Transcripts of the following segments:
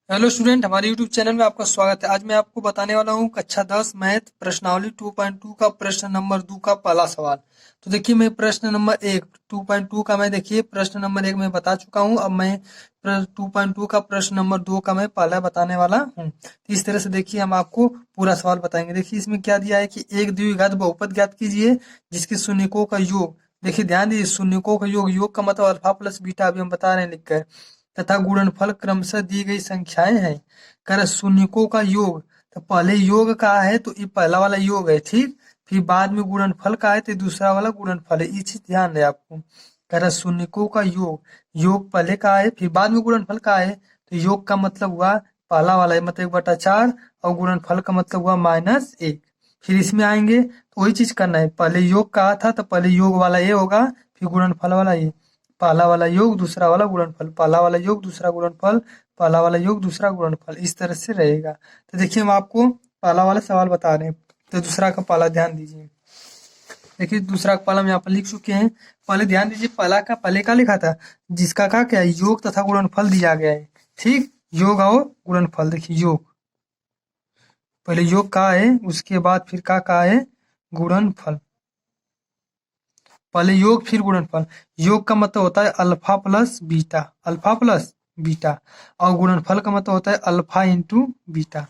Hello student, हमारे YouTube channel में आपका स्वागत है। आज मैं आपको बताने वाला हूँ कक्षा 10 मैथ प्रश्नावली 2.2 का प्रश्न नंबर 2 का पहला सवाल। तो देखिए, मैं प्रश्न नंबर 1 2.2 का मैं देखिए प्रश्न नंबर 1 में बता चुका हूँ। अब मैं 2.2 का प्रश्न नंबर 2 का मैं पहला बताने वाला हूँ। तो इस तरह से देखिए हम आपको पूरा सवाल बताएंगे। देखिए इसमें क्या दिया है कि एक द्विघात बहुपद ज्ञात कीजिए जिसके शून्यकों का योग। देखिए ध्यान दीजिए, शून्यकों का योग का मतलब अल्फा प्लस बीटा अभी हम बता रहे हैं लिखकर, तथा गुणनफल क्रमशः दी गई संख्याएं हैं। कह रहा शून्यकों का योग, तो पहले योग का है तो ये पहला वाला योग है, ठीक। फिर बाद में गुणनफल का है तो ये दूसरा वाला गुणनफल है। ये चीज ध्यान रहे आपको। कह रहा शून्यकों का योग, योग पहले का है फिर बाद में गुणनफल का है, तो योग का मतलब हुआ पहला वाला है मतलब 1/4, और गुणनफल का मतलब हुआ -1। फिर इसमें आएंगे तो वही चीज करना है, पहले योग का था तो पहले योग वाला ये होगा, फिर गुणनफल वाला ये। पहला वाला योग दूसरा वाला गुणनफल, पहला वाला योग दूसरा गुणनफल, पहला वाला योग दूसरा गुणनफल, इस तरह से रहेगा। तो देखिए हम आपको पहला वाला सवाल बता रहे हैं, तो दूसरा का पहला ध्यान दीजिए। देखिए दूसरा का पहला हम यहाँ पर लिख चुके हैं। पहले ध्यान दीजिए, पहला का पहले का लिखा था, जिसका का क्या है, योग तथा गुणनफल दिया गया है, ठीक। योग और गुणनफल, देखिए योग पहले योग का है, उसके बाद फिर का है गुणनफल। पहले योग फिर गुणनफल। योग का मतलब होता है alpha plus beta, alpha plus beta, और गुणनफल का मतलब होता है अल्फा इंटू बीटा,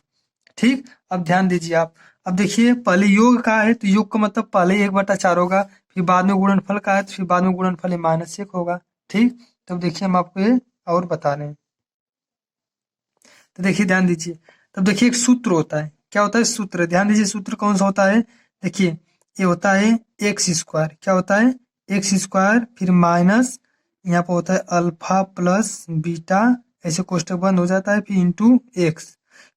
ठीक। अब ध्यान दीजिए आप। अब देखिए पहले योग का है तो योग का मतलब पहले 1/4 होगा, फिर बाद में गुणनफल का है तो फिर बाद में गुणनफल -1 होगा, ठीक। तब देखिए हम आपको ये और बता रहे हैं। तो देखिए ध्यान दीजिए, तब देखिए एक सूत्र होता है। क्या होता है सूत्र, ध्यान दीजिए सूत्र कौन सा होता है। देखिए ये होता है एक्स स्क्वायर, क्या होता है एक्स स्क्वायर, फिर माइनस यहाँ पर होता है अल्फा प्लस बीटा, ऐसे कोष्टक बंद हो जाता है, फिर इंटू एक्स,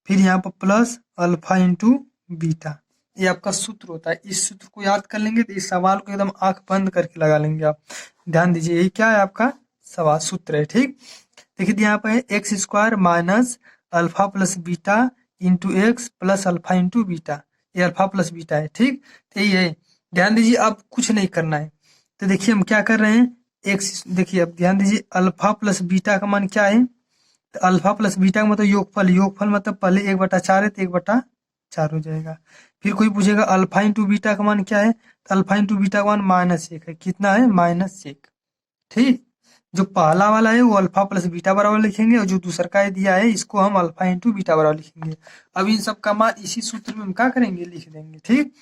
फिर यहाँ पर प्लस अल्फा इंटू बीटा। ये आपका सूत्र होता है। इस सूत्र को याद कर लेंगे तो इस सवाल को एकदम आंख बंद करके लगा लेंगे आप। ध्यान दीजिए ये क्या है आपका सवाल सूत्र है, ठीक। देखिए यहाँ पे है x square minus alpha plus beta into x plus alpha into beta. ये अल्फा प्लस बीटा है, ठीक। तो यही है। ध्यान दीजिए अब कुछ नहीं करना है। तो देखिए हम क्या कर रहे हैं, एक्स, देखिए अब ध्यान दीजिए अल्फा प्लस बीटा का मान क्या है, तो अल्फा प्लस बीटा का मतलब योगफल, योगफल मतलब पहले 1/4 है तो 1/4 हो जाएगा। फिर कोई पूछेगा अल्फा इंटू बीटा का मान क्या है, तो अल्फा इंटू बीटा का मान -1 है। कितना है -1, ठीक। जो पहला वाला है वो अल्फा प्लस बीटा बराबर लिखेंगे, और जो दूसरा का दिया है इसको हम अल्फा इंटू बीटा बराबर लिखेंगे। अब इन सब का मान इसी सूत्र में हम क्या करेंगे, लिख देंगे, ठीक।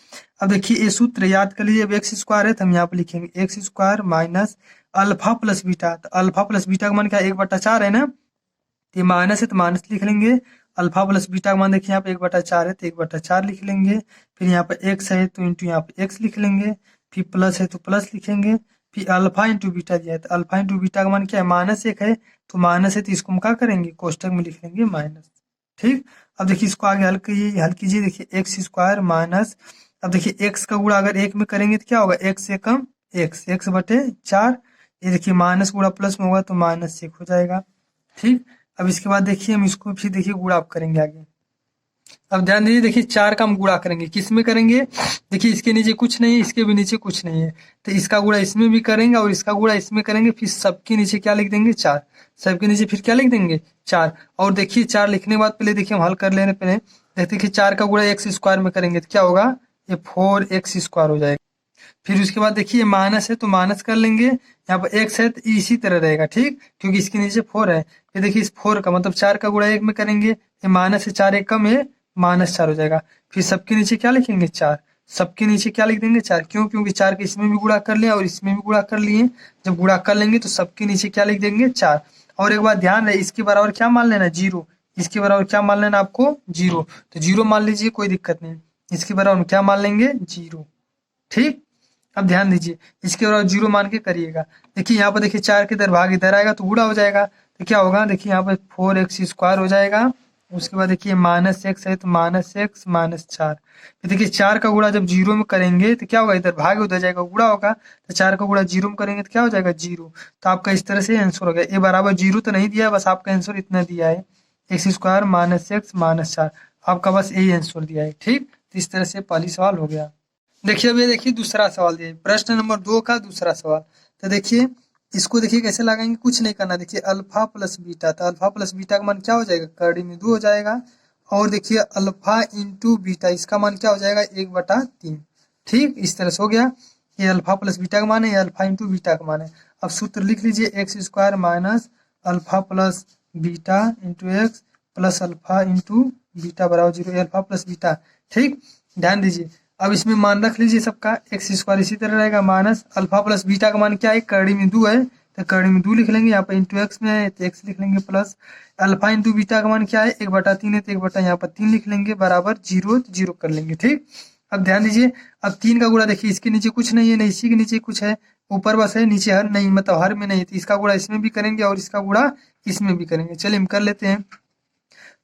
अब देखिए ये सूत्र याद कर लीजिए, अब एक्स स्क्वायर है तो हम यहाँ पे लिखेंगे x square minus alpha plus beta, तो अल्फा प्लस बीटा का मान क्या 1/4 है ना, ये माइनस है तो माइनस लिख लेंगे। अल्फा प्लस बीटा का मान देखिए यहाँ पे 1/4 है तो 1/4 लिख लेंगे। फिर यहाँ पे एक्स है तो इंटू यहाँ पे एक्स लिख लेंगे। फिर प्लस है तो प्लस लिखेंगे। फिर अल्फा इंटू बीटा दिया है तो अल्फा इंटू बीटा का मान क्या है, -1 है, तो माइनस है तो इसको हम क्या करेंगे, कोष्टक में लिख लेंगे माइनस, ठीक। अब देखिए इसको आगे हल कीजिए। देखिए एक्स स्क्वायर माइनस, अब देखिए एक्स का गुणा अगर एक में करेंगे तो क्या होगा, एक्स से कम एक्स, x/4। ये देखिए माइनस गुणा प्लस में होगा तो -1 हो जाएगा, ठीक। अब इसके बाद देखिए हम इसको फिर देखिए गुणा आप करेंगे आगे। अब ध्यान दीजिए, देखिए 4 का हम गुणा करेंगे, किस में करेंगे, देखिए इसके नीचे कुछ नहीं है, इसके भी नीचे कुछ नहीं है, तो इसका गुणा इसमें भी करेंगे और इसका गुणा इसमें करेंगे, फिर सबके नीचे क्या लिख देंगे 4, सबके नीचे फिर क्या लिख देंगे 4। और देखिए 4 लिखने के बाद पहले देखिए हम हल कर लेने पहले, देखिए 4 का गुणा एक्स स्क्वायर में करेंगे तो क्या होगा, ये 4x स्क्वायर हो जाएगा। फिर उसके बाद देखिए माइनस है तो माइनस कर लेंगे, यहाँ पर एक्स है तो इसी तरह रहेगा, ठीक, क्योंकि इसके नीचे 4 है। फिर देखिए इस 4 का मतलब 4 का गुणा 1 में करेंगे, ये माइनस है, 4 1 कम है, -4 हो जाएगा। फिर सबके नीचे क्या लिखेंगे 4, सबके नीचे क्या लिख देंगे 4, क्यों, क्योंकि 4 के इसमें भी गुणा कर लिया और इसमें भी गुणा कर लिए। जब गुणा कर लेंगे तो सबके नीचे क्या लिख देंगे 4। और एक बात ध्यान रहे, इसके बराबर क्या मान लेना, 0, इसके बराबर क्या मान लेना आपको 0, तो 0 मान लीजिए, कोई दिक्कत नहीं। इसके बराबर हम क्या मान लेंगे 0, ठीक। अब ध्यान दीजिए इसके बाद 0 मान के करिएगा। देखिए यहाँ पर देखिए 4 के इधर भाग इधर आएगा तो गुणा हो जाएगा, तो क्या होगा, देखिए यहाँ पर 4x स्क्वायर हो जाएगा। उसके बाद देखिए -x है तो -x -4। फिर देखिए 4 का गुणा जब 0 में करेंगे तो क्या होगा, इधर भाग उधर जाएगा गुणा होगा, तो 4 का गुणा 0 में करेंगे तो क्या हो जाएगा 0। तो आपका इस तरह से आंसर हो गया। ये बराबर 0 तो नहीं दिया है, बस आपका आंसर इतना दिया है, एक्स स्क्वायर -x -4, आपका बस यही आंसर दिया है, ठीक। तो इस तरह से पहली सवाल हो गया। देखिए अब ये देखिए दूसरा सवाल दिया है, प्रश्न नंबर 2 का दूसरा सवाल। तो देखिए इसको देखिए कैसे लगाएंगे, कुछ नहीं करना। देखिए अल्फा प्लस बीटा, तो अल्फा प्लस बीटा का मान क्या हो जाएगा, करड़ी में 2 हो जाएगा। और देखिए अल्फा इंटू बीटा, इसका मान क्या हो जाएगा, 1/3। ठीक, इस तरह से हो गया। ये अल्फा प्लस बीटा का मान है, ये अल्फा इंटू बीटा का मान है। अब सूत्र लिख लीजिए, x square minus alpha plus beta into x plus alpha into beta बराबर 0। अल्फा प्लस बीटा, ठीक, ध्यान दीजिए। अब इसमें मान रख लीजिए सबका, एक्स स्क्वायर इसी तरह रहेगा माइनस अल्फा प्लस बीटा का मान क्या है, करड़ी में 2 है तो करड़ी में 2 लिख लेंगे, यहाँ पर इंटू एक्स में है तो एक्स लिख लेंगे, प्लस अल्फा इंटू बीटा का मान क्या है, 1/3 है तो 1 यहाँ पर 3 लिख लेंगे, बराबर 0 0 कर लेंगे। ठीक, अब ध्यान दीजिए, अब 3 का गुणा देखिए, इसके नीचे कुछ नहीं है, नहीं इसी के नीचे कुछ है, ऊपर बस है, नीचे हर नहीं, मतलब हर में नहीं, तो इसका गुणा इसमें भी करेंगे और इसका गुणा इसमें भी करेंगे। चलिए हम कर लेते हैं।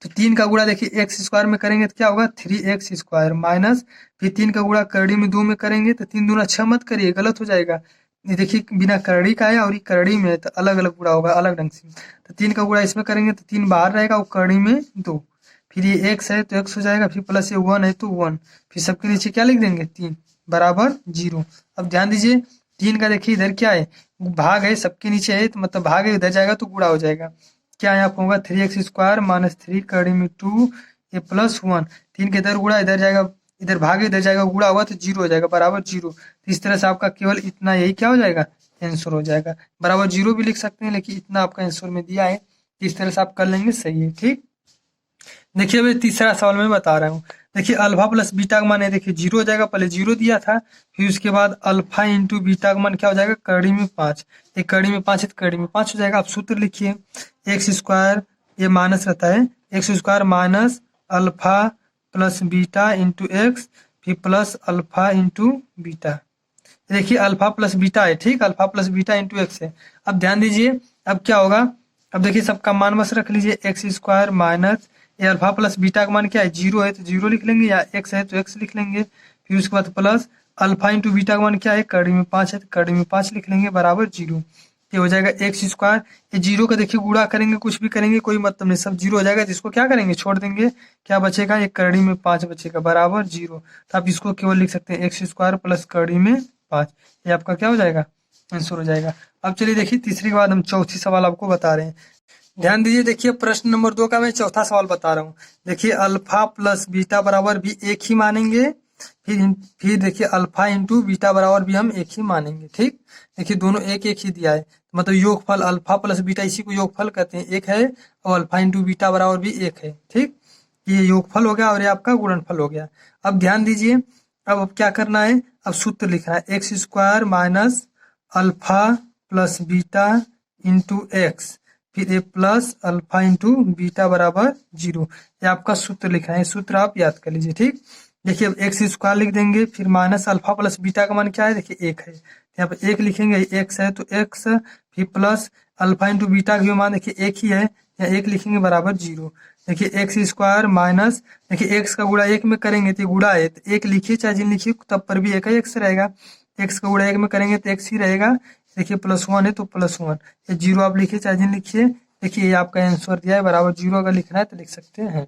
तो 3 का गुणा देखिए एक्स स्क्वायर में करेंगे तो क्या होगा, 3x स्क्वायर माइनस, फिर 3 का गुणा करड़ी में 2 में करेंगे तो 3 दूना 6 मत करिए, गलत हो जाएगा। ये देखिए बिना करड़ी का है और ये करड़ी में है तो अलग अलग गुणा होगा, अलग ढंग से। तो 3 का गुणा इसमें करेंगे तो 3 बाहर रहेगा और करड़ी में 2, फिर ये x है तो x हो जाएगा, फिर प्लस ये 1 है तो 1, फिर सबके नीचे क्या लिख देंगे, 3 बराबर 0। अब ध्यान दीजिए 3 का देखिए इधर क्या है, भाग है, सबके नीचे है तो मतलब भाग है, इधर जाएगा तो गुणा हो जाएगा। क्या यहाँ पर होगा, 3x स्क्वायर माइनस 3 करड़ी में 2 ये प्लस 1, 3 के इधर गुणा, इधर जाएगा, इधर भागे इधर जाएगा, गुणा हुआ तो 0 हो जाएगा, बराबर 0। तो इस तरह से आपका केवल इतना यही क्या हो जाएगा, आंसर हो जाएगा। बराबर 0 भी लिख सकते हैं, लेकिन इतना आपका आंसर में दिया है, इस तरह से आप कर लेंगे, सही है। ठीक, देखिए अभी तीसरा सवाल मैं बता रहा हूँ। देखिए अल्फा प्लस बीटा का मान है, देखिए 0 हो जाएगा, पहले 0 दिया था, फिर उसके बाद अल्फा इंटू बीटा का मान क्या हो जाएगा, करड़ी में 5, एक करड़ी में 5 है तो करड़ी में 5 हो जाएगा। आप सूत्र लिखिए, एक्स स्क्वायर, ये माइनस रहता है, x square minus alpha plus beta into x, फिर प्लस अल्फा इंटू बीटा। देखिए अल्फा प्लस बीटा है, ठीक, alpha plus beta into x है। अब ध्यान दीजिए, अब क्या होगा, अब देखिए सबका मान बस रख लीजिए, एक्स स्क्वायर माइनस ये अल्फा प्लस बीटा का मान क्या है, 0 है तो 0 लिख लेंगे, या एक्स है तो एक्स लिख लेंगे, फिर उसके बाद प्लस अल्फा इंटू बीटा का मान क्या है, करड़ी में 5 है तो करड़ी में 5 लिख लेंगे, बराबर 0। ये हो जाएगा एक्स स्क्वायर, ये 0 का देखिए गुणा करेंगे, कुछ भी करेंगे कोई मतलब नहीं, सब 0 हो जाएगा, जिसको क्या करेंगे, छोड़ देंगे, क्या बचेगा, एक करड़ी में 5 बचेगा, बराबर 0। तो आप इसको केवल लिख सकते हैं एक्स स्क्वायर प्लस करड़ी में 5, ये आपका क्या हो जाएगा, आंसर हो जाएगा। अब चलिए देखिए तीसरे के बाद हम चौथी सवाल आपको बता रहे हैं। ध्यान दीजिए, देखिए प्रश्न नंबर 2 का मैं चौथा सवाल बता रहा हूँ। देखिए अल्फा प्लस बीटा बराबर भी एक ही मानेंगे, फिर देखिए अल्फा इंटू बीटा बराबर भी हम एक ही मानेंगे। ठीक, देखिए दोनों एक एक ही दिया है, मतलब योगफल अल्फा प्लस बीटा, इसी को योगफल कहते हैं, एक है, और अल्फा इंटू बीटा बराबर भी एक है। ठीक, ये योगफल हो गया और ये आपका गुणनफल हो गया। अब ध्यान दीजिए, अब क्या करना है, अब सूत्र लिखना है, x square minus alpha plus beta into x, फिर ए प्लस अल्फा इंटू बीटा बराबर 0, ये आपका सूत्र लिखना है, सूत्र आप याद कर लीजिए। ठीक, देखिए अब एक्स स्क्वायर लिख देंगे, फिर माइनस अल्फा प्लस बीटा का मान क्या है, देखिए 1 है, यहाँ पे 1 लिखेंगे, एक्स है तो एक्स, फिर प्लस अल्फा इंटू बीटा का भी मान देखिए 1 ही है, यहाँ 1 लिखेंगे, बराबर 0। देखिए एक्स स्क्वायर माइनस, देखिए एक्स का गुणा 1 में करेंगे तो गुणा है, तो 1 लिखिए चाहे जिन लिखिए, तब पर भी एक ही एक्स रहेगा, एक्स का गुणा 1 में करेंगे तो एक्स ही रहेगा। देखिए +1 है तो +1, ये 0 आप लिखिए चाहे जिन लिखिए। देखिए ये आपका आंसर दिया है, बराबर 0 अगर लिखना है तो लिख सकते हैं।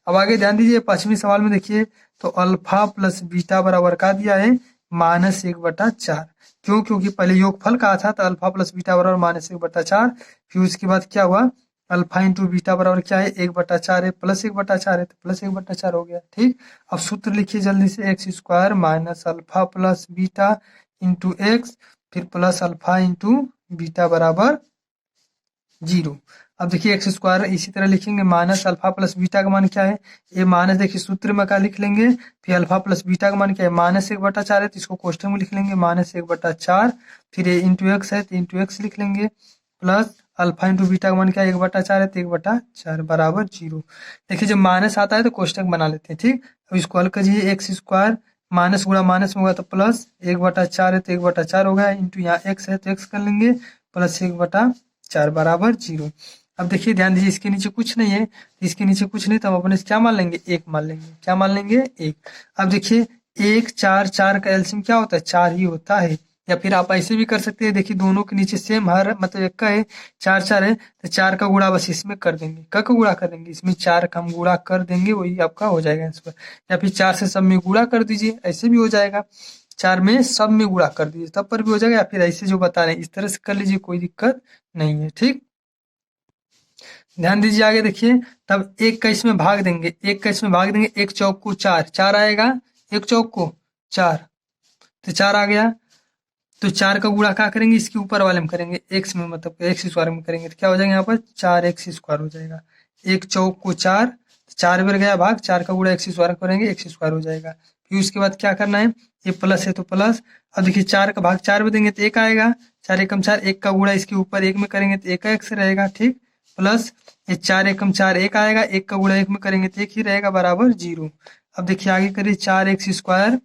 अब आगे ध्यान दीजिए, पांचवें सवाल में देखिए, तो अल्फा प्लस बीटा बराबर का दिया है, -1/4। क्यों, क्योंकि पहले योगफल कहा था, तो अल्फा प्लस बीटा बराबर -1/4, फिर उसके बाद क्या हुआ, अल्फा इंटू बीटा बराबर क्या है, 1/4 है, +1/4 है तो +1/4 हो गया। ठीक, अब सूत्र लिखिए जल्दी से, x square minus alpha plus beta into x, फिर प्लस अल्फा इंटू बीटा बराबर 0। अब देखिए एक्स स्क्वायर इसी तरह लिखेंगे, माइनस अल्फा प्लस बीटा का मान क्या है, ये माइनस देखिए सूत्र में क्या लिख लेंगे, फिर अल्फा प्लस बीटा का मान क्या है, -1/4 है तो इसको कोष्ठक में लिख लेंगे, -1/4, फिर ये इंटू एक्स है तो इंटू एक्स लिख लेंगे, प्लस अल्फा इंटू बीटा का मान क्या है, 1/4 है तो 1/4 बराबर 0। देखिए जब माइनस आता है तो कोष्ठक बना लेते हैं। ठीक, अब इसको हल करिए, एक्स स्क्वायर माइनस गुणा माइनस में होगा तो प्लस, 1/4 है तो 1/4 हो गया, इंटू यहाँ एक्स है तो एक्स कर लेंगे, प्लस 1/4 बराबर 0। अब देखिए ध्यान दीजिए, इसके नीचे कुछ नहीं है, इसके नीचे कुछ नहीं, तो हम अपने से क्या मान लेंगे, 1 मान लेंगे, क्या मान लेंगे, 1। अब देखिए 1 4 4 का एलसीएम क्या होता है, 4 ही होता है। या फिर आप ऐसे भी कर सकते हैं, देखिए दोनों के नीचे सेम हर मतलब एक का है, 4 4 है तो 4 का गुणा बस इसमें कर देंगे, का गुणा कर देंगे, इसमें 4 का हम गुणा कर देंगे, वही आपका हो जाएगा आंसर। या फिर 4 से सब में गुणा कर दीजिए, ऐसे भी हो जाएगा। 4 में सब में गुणा कर दीजिए तब पर भी हो जाएगा, या फिर ऐसे जो बता रहे हैं इस तरह से कर लीजिए, कोई दिक्कत नहीं है। ठीक, ध्यान दीजिए आगे देखिए। तब एक का इसमें भाग देंगे, एक का इसमें भाग देंगे, एक चौक को 4, 4 आएगा, एक चौक को 4, तो 4 आ गया। तो 4 का गुणा क्या करेंगे, इसके ऊपर वाले में करेंगे, एक्स में, मतलब एक्स स्क्वायर में करेंगे, तो क्या हो जाएगा यहाँ पर 4x स्क्वायर हो जाएगा। एक चौक को 4, 4 बार गया भाग, 4 का गुणा एक्स स्क्वायर करेंगे, एक्स स्क्वायर हो जाएगा। फिर उसके बाद क्या करना है, ये प्लस है तो प्लस। अब देखिए 4 का भाग 4 में देंगे तो 1 आएगा, 4 एकम 4, 1 का गुणा इसके ऊपर 1 में करेंगे तो 1 का एक्स रहेगा। ठीक, प्लस ये 4 एकम 4 1 आएगा, 1 का गुणा 1 में करेंगे तो 1 ही रहेगा, बराबर 0। अब देखिए आगे करिए 4x square,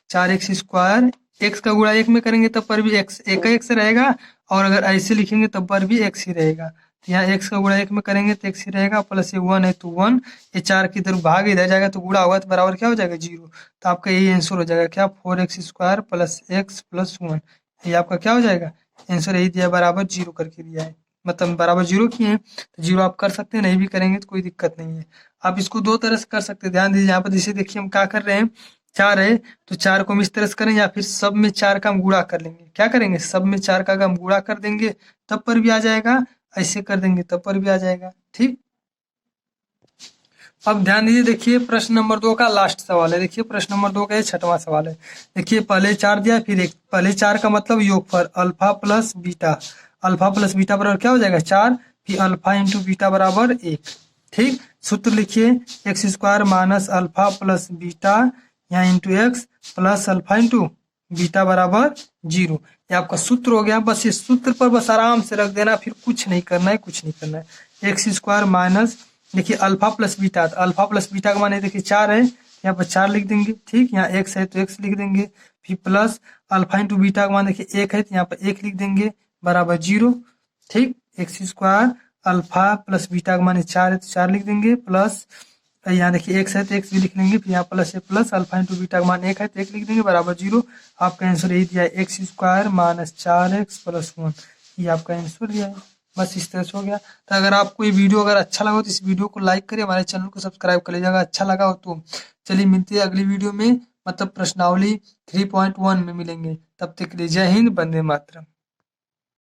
4x square, x का गुणा 1 में करेंगे तब पर भी एक्स, एक एक्स रहेगा, और अगर ऐसे लिखेंगे तब पर भी एक्स ही रहेगा। तो यहाँ एक्स का गुणा 1 में करेंगे तो एक्स ही रहेगा, प्लस ये 1 है तो 1, ये 4 की तरफ भाग इधर जाएगा तो गुणा होगा तो बराबर क्या हो जाएगा 0। तो आपका यही आंसर हो जाएगा, क्या 4x square plus x plus 1, ये आपका क्या हो जाएगा आंसर, यही दिया बराबर 0 करके दिया है, मतलब बराबर 0 किए हैं तो 0 आप कर सकते हैं, नहीं भी करेंगे तो कोई दिक्कत नहीं है। आप इसको दो तरह से कर सकते हैं, ध्यान दीजिए यहाँ पर जैसे देखिए हम क्या कर रहे हैं, 4 है तो 4 को हम इस तरह से करें, या फिर सब में 4 का हम गुणा कर लेंगे। क्या करेंगे, सब में 4 का हम गुणा कर देंगे तब पर भी आ जाएगा, ऐसे कर देंगे तब पर भी आ जाएगा। ठीक, अब ध्यान दीजिए, देखिए प्रश्न नंबर 2 का लास्ट सवाल है। देखिए प्रश्न नंबर 2 का ये 6वां सवाल है। देखिए पहले 4 दिया, फिर एक, पहले 4 का मतलब योगफल alpha plus beta, alpha plus beta बराबर क्या हो जाएगा 4, फिर अल्फा इंटू बीटा बराबर 1। ठीक, सूत्र लिखिए, x square minus alpha plus beta, यहाँ into x plus alpha into beta बराबर 0। ये आपका सूत्र हो गया। बस ये सूत्र पर बस आराम से रख देना, फिर कुछ नहीं करना है, कुछ नहीं करना है। एक्स स्क्वायर माइनस, देखिए अल्फा प्लस बीटा, तो अल्फा प्लस बीटा का मान देखिए 4 है, यहाँ पर 4 लिख देंगे। ठीक, यहाँ एक्स है तो एक्स लिख देंगे, फिर प्लस अल्फा इंटू बीटा का मान देखिए 1 है तो यहाँ पर 1 लिख देंगे, बराबर 0। ठीक, x square alpha plus beta का मान 4 है तो 4 लिख देंगे, प्लस यहाँ देखिए एक्स है तो एक्स भी लिख लेंगे, फिर यहाँ प्लस है, प्लस अल्फा इंटू बीटा का मान 1 है तो 1 लिख देंगे, बराबर 0। आपका आंसर यही दिया है, x square minus 4x plus 1, ये आपका आंसर दिया है। बस इस तरह से हो गया। तो अगर आपको ये वीडियो अगर अच्छा लगा हो तो इस वीडियो को लाइक करिए, हमारे चैनल को सब्सक्राइब कर लीजिएगा, अच्छा लगा हो तो। चलिए मिलते हैं अगली वीडियो में, मतलब प्रश्नावली 3.1 में मिलेंगे। तब तक के लिए जय हिंद, वंदे मातरम।